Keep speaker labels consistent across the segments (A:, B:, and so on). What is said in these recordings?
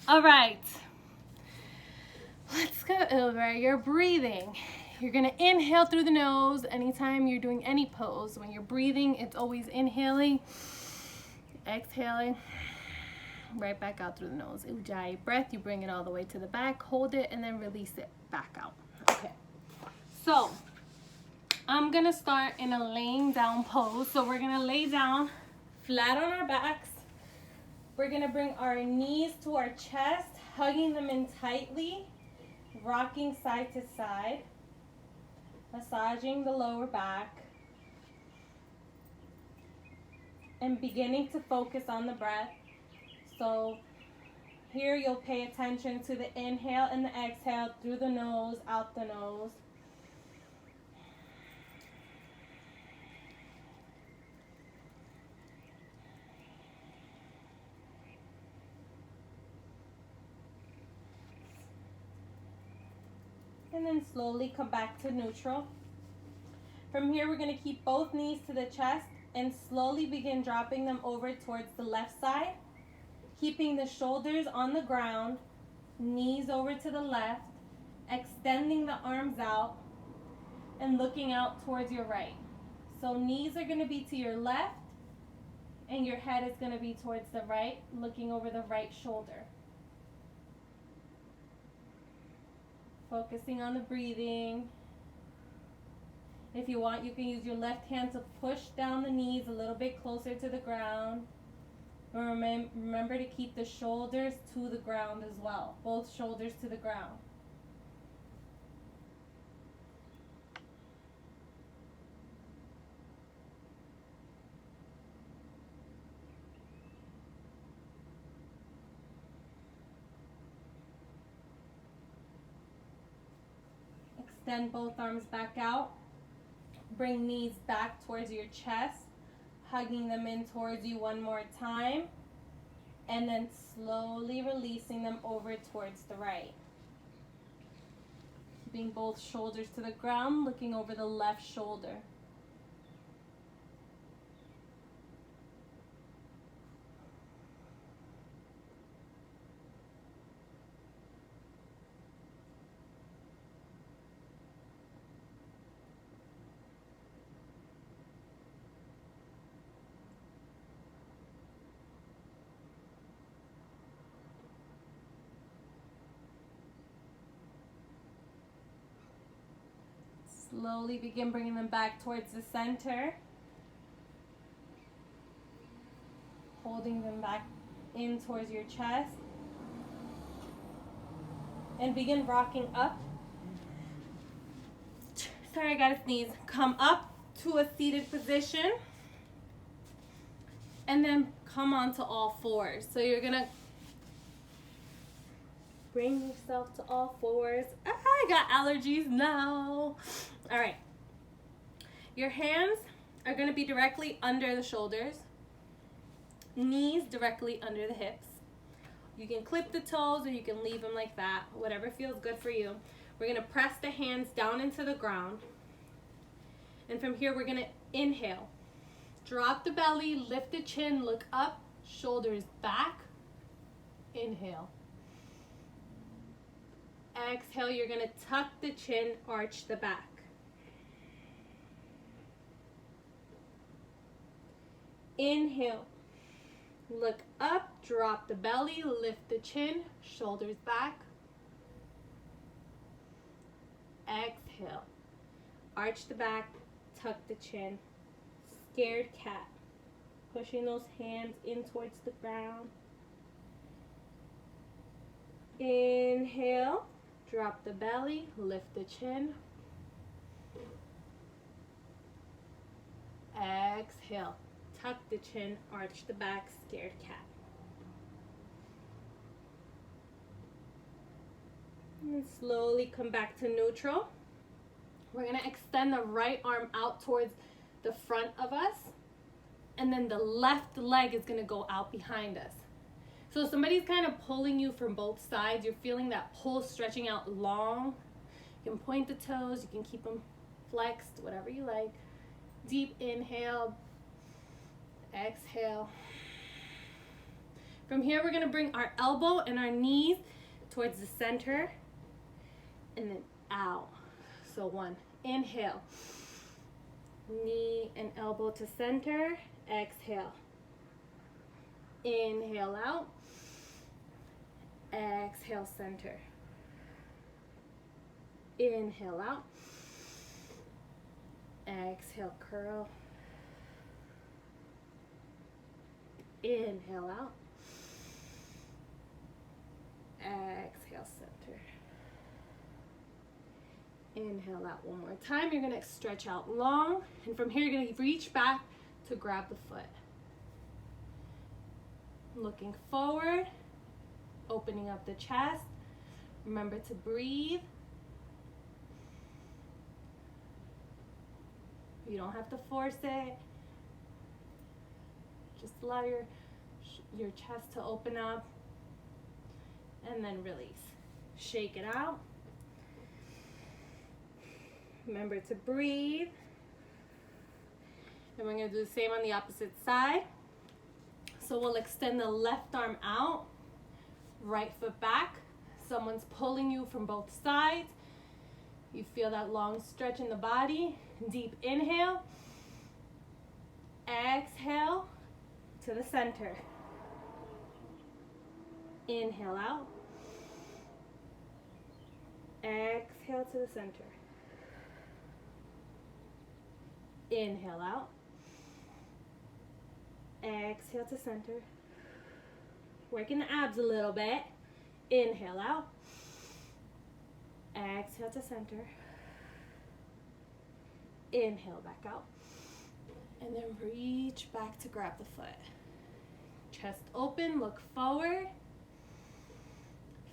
A: All right. Let's go over your breathing. You're gonna inhale through the nose. Anytime you're doing any pose, when you're breathing, it's always inhaling, exhaling, right back out through the nose. Ujjayi breath, you bring it all the way to the back, hold it, and then release it back out. Okay, so I'm gonna start in a laying down pose. So we're gonna lay down flat on our backs. We're gonna bring our knees to our chest, hugging them in tightly, rocking side to side, massaging the lower back, and beginning to focus on the breath. So here you'll pay attention to the inhale and the exhale through the nose, out the nose. And then slowly come back to neutral. From here, we're going to keep both knees to the chest and slowly begin dropping them over towards the left side, keeping the shoulders on the ground, knees over to the left, extending the arms out and looking out towards your right. So knees are going to be to your left and your head is going to be towards the right, looking over the right shoulder. Focusing on the breathing. If you want, you can use your left hand to push down the knees a little bit closer to the ground. Remember to keep the shoulders to the ground as well. Both shoulders to the ground. Extend both arms back out. Bring knees back towards your chest, hugging them in towards you one more time, and then slowly releasing them over towards the right. Keeping both shoulders to the ground, looking over the left shoulder. Slowly begin bringing them back towards the center. Holding them back in towards your chest. And begin rocking up. Sorry, I gotta sneeze. Come up to a seated position. And then come onto all fours. So you're gonna bring yourself to all fours. I got allergies now. All right. Your hands are going to be directly under the shoulders. Knees directly under the hips. You can clip the toes or you can leave them like that. Whatever feels good for you. We're going to press the hands down into the ground. And from here, we're going to inhale. Drop the belly, lift the chin, look up, shoulders back. Inhale. Exhale, you're going to tuck the chin, arch the back. Inhale. Look up, drop the belly, lift the chin, shoulders back. Exhale. Arch the back, tuck the chin. Scared cat. Pushing those hands in towards the ground. Inhale. Drop the belly, lift the chin. Exhale. Tuck the chin, arch the back, scared cat. And then slowly come back to neutral. We're going to extend the right arm out towards the front of us. And then the left leg is going to go out behind us. So somebody's kind of pulling you from both sides. You're feeling that pull stretching out long. You can point the toes. You can keep them flexed, whatever you like. Deep inhale. Exhale. From here, we're gonna bring our elbow and our knees towards the center and then out. So one, inhale, knee and elbow to center, exhale. Inhale out, exhale center. Inhale out, exhale curl. Inhale out, exhale center. Inhale out one more time. You're gonna stretch out long, and from here you're gonna reach back to grab the foot. Looking forward, opening up the chest. Remember to breathe. You don't have to force it. Just allow your chest to open up and then release. Shake it out. Remember to breathe. And we're gonna do the same on the opposite side. So we'll extend the left arm out, right foot back. Someone's pulling you from both sides. You feel that long stretch in the body. Deep inhale. Exhale to the center. Inhale out. Exhale to the center. Inhale out. Exhale to center. Working the abs a little bit. Inhale out. Exhale to center. Inhale back out. And then reach back to grab the foot. Chest open, look forward.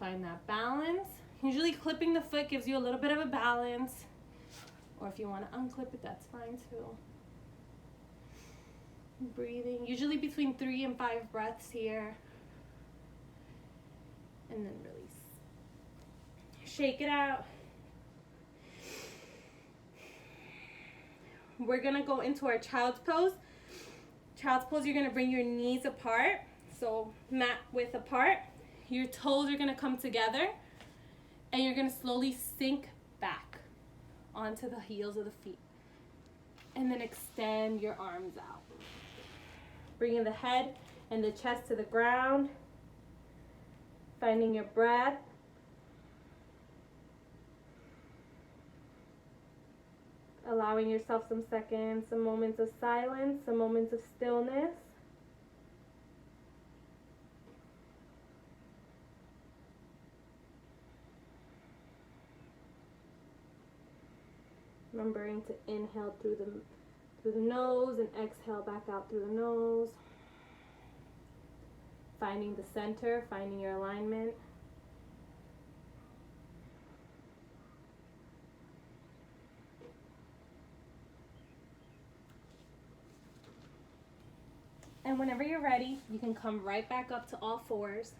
A: Find that balance. Usually clipping the foot gives you a little bit of a balance. Or if you want to unclip it, that's fine too. Breathing, usually between 3 and 5 breaths here. And then release. Shake it out. We're gonna go into our child's pose. Child's pose, you're gonna bring your knees apart. So mat width apart. Your toes are gonna come together. And you're gonna slowly sink back onto the heels of the feet. And then extend your arms out. Bringing the head and the chest to the ground. Finding your breath. Allowing yourself some seconds, some moments of silence, some moments of stillness. Remembering to inhale through the nose and exhale back out through the nose. Finding the center, finding your alignment. And whenever you're ready, you can come right back up to all fours.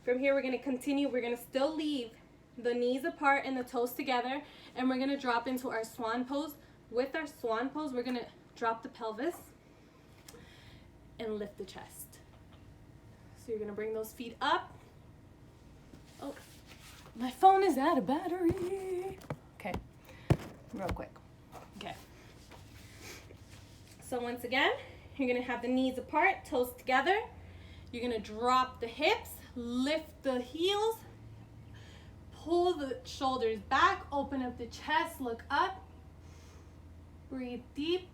A: From here, we're going to continue. We're going to still leave the knees apart and the toes together, and we're going to drop into our swan pose. With our swan pose, we're going to drop the pelvis and lift the chest. So you're going to bring those feet up. Oh, my phone is out of battery. Okay, real quick. Okay. So once again, you're going to have the knees apart, toes together. You're going to drop the hips, lift the heels, pull the shoulders back, open up the chest, look up. Breathe deep.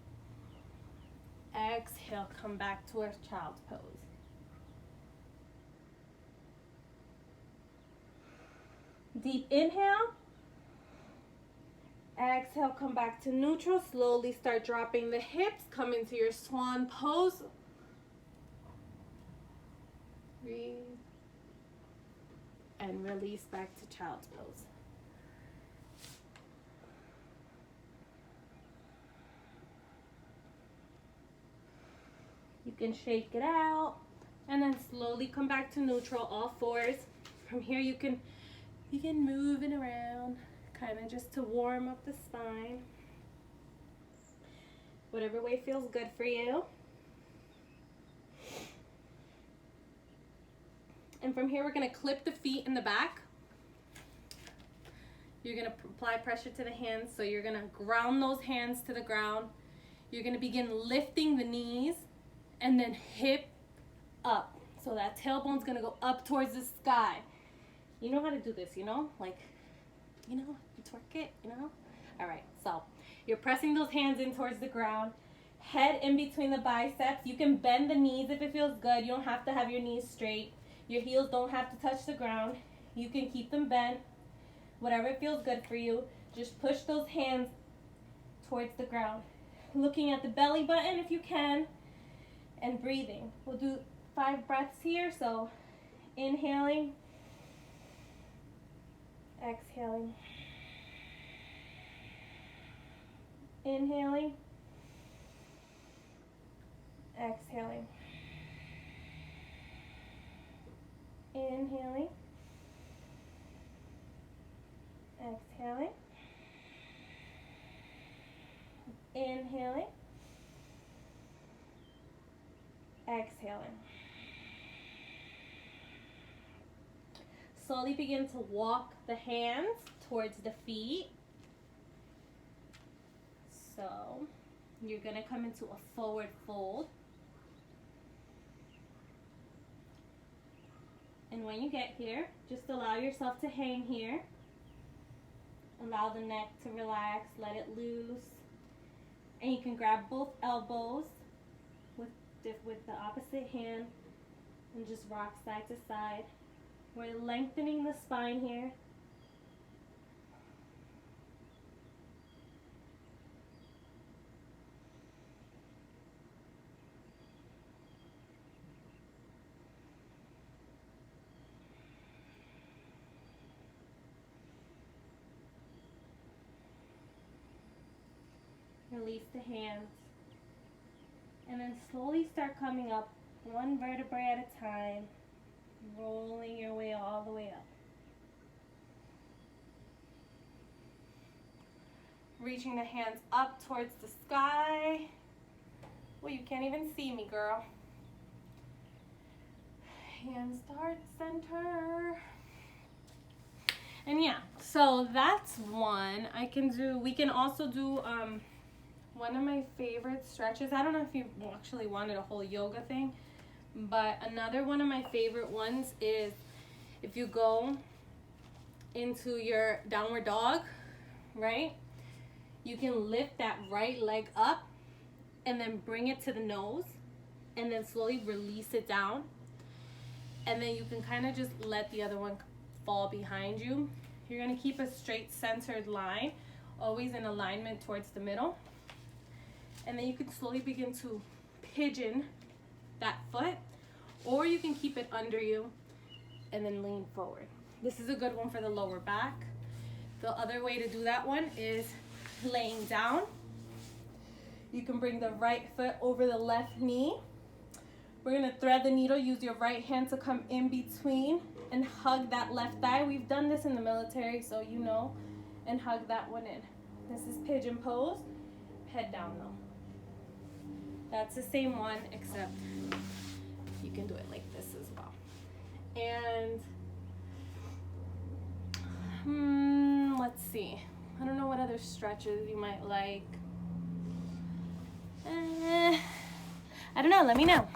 A: Exhale, come back to our child's pose. Deep inhale. Exhale, come back to neutral. Slowly start dropping the hips. Come into your swan pose. Breathe. And release back to child's pose. You can shake it out and then slowly come back to neutral, all fours. From here you can move it around, kind of just to warm up the spine. Whatever way feels good for you. And from here, we're gonna clip the feet in the back. You're gonna apply pressure to the hands. So you're gonna ground those hands to the ground. You're gonna begin lifting the knees and then hip up. So that tailbone's gonna go up towards the sky. You know how to do this, you know? Like, you know, you twerk it, you know? All right, so you're pressing those hands in towards the ground. Head in between the biceps. You can bend the knees if it feels good. You don't have to have your knees straight. Your heels don't have to touch the ground. You can keep them bent. Whatever feels good for you. Just push those hands towards the ground. Looking at the belly button if you can. And breathing. We'll do 5 breaths here. So inhaling. Exhaling. Inhaling. Exhaling. Inhaling. Exhaling. Inhaling. Exhaling. Slowly begin to walk the hands towards the feet. So you're going to come into a forward fold. And when you get here, just allow yourself to hang here. Allow the neck to relax, let it loose. And you can grab both elbows with the opposite hand and just rock side to side. We're lengthening the spine here. Release the hands. And then slowly start coming up one vertebrae at a time, rolling your way all the way up. Reaching the hands up towards the sky. Well, you can't even see me, girl. Hands start center. And yeah, so that's one. We can also do one of my favorite stretches. I don't know if you actually wanted a whole yoga thing, but another one of my favorite ones is if you go into your downward dog, right? You can lift that right leg up and then bring it to the nose and then slowly release it down. And then you can kind of just let the other one fall behind you. You're gonna keep a straight centered line, always in alignment towards the middle. And then you can slowly begin to pigeon that foot, or you can keep it under you and then lean forward. This is a good one for the lower back. The other way to do that one is laying down. You can bring the right foot over the left knee. We're gonna thread the needle, use your right hand to come in between and hug that left thigh. We've done this in the military, so you know, and hug that one in. This is pigeon pose, head down though. That's the same one, except you can do it like this as well. And let's see. I don't know what other stretches you might like. I don't know, let me know.